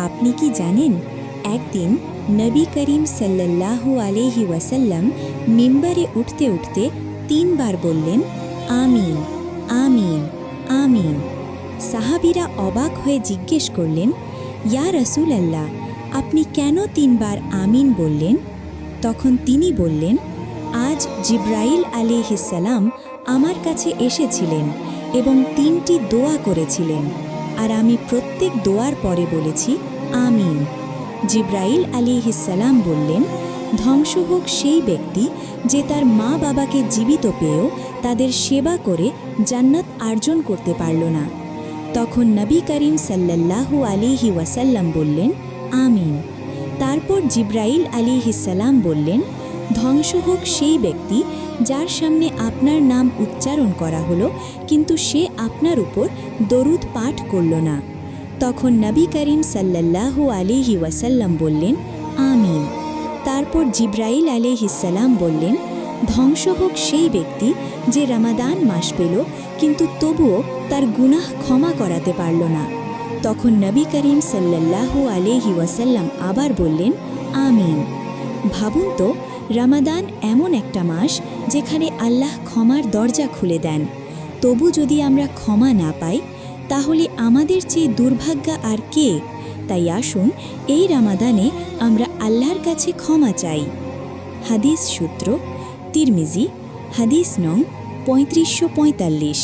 আপনি কি জানেন একদিন নবী করিম সাল্লাল্লাহু আলাইহি ওয়াসাল্লাম মিম্বরে উঠতে উঠতে 3 বার বললেন, আমিন, আমিন, আমিন। সাহাবীরা অবাক হয়ে জিজ্ঞেস করলেন, ইয়া রাসূলাল্লাহ, আপনি কেন 3 বার আমিন বললেন? তখন তিনি বললেন, আজ জিব্রাইল আলাইহিস সালাম আমার কাছে এসেছিলেন এবং 3টি দোয়া করেছিলেন, আর আমি প্রত্যেক দোয়ার পরে বলেছি আমিন। জিব্রাইল আলাইহিস সালাম বললেন, ধ্বংস হোক সেই ব্যক্তি যে তার মা বাবাকে জীবিত পেয়েও তাদের সেবা করে জান্নাত অর্জন করতে পারল না। তখন নবী করিম সাল্লাল্লাহু আলাইহি ওয়াসাল্লাম বললেন, আমিন। তারপর জিব্রাইল আলাইহিস সালাম বললেন, ধ্বংস হোক সেই ব্যক্তি যার সামনে আপনার নাম উচ্চারণ করা হলো কিন্তু সে আপনার উপর দরুদ পাঠ করল না। তখন নবী করিম সাল্লাল্লাহু আলাইহি ওয়াসাল্লাম বললেন, আমিন। তারপর জিব্রাইল আলাইহিস সালাম বললেন, ধ্বংস হোক সেই ব্যক্তি যে রমাদান মাস পেল কিন্তু তবুও তার গুনাহ ক্ষমা করাতে পারল না। তখন নবী করিম সাল্লাল্লাহু আলাইহি ওয়াসাল্লাম আবার বললেন, আমিন। ভাবুন তো, রমাদান এমন একটা মাস যেখানে আল্লাহ ক্ষমার দরজা খুলে দেন, তবু যদি আমরা ক্ষমা না পাই তাহলে আমাদের চেয়ে দুর্ভাগ্যা আর কে? তাই আসুন এই রমাদানে আমরা আল্লাহর কাছে ক্ষমা চাই। হাদিস সূত্র তিরমিজি, হাদিস নং 3545।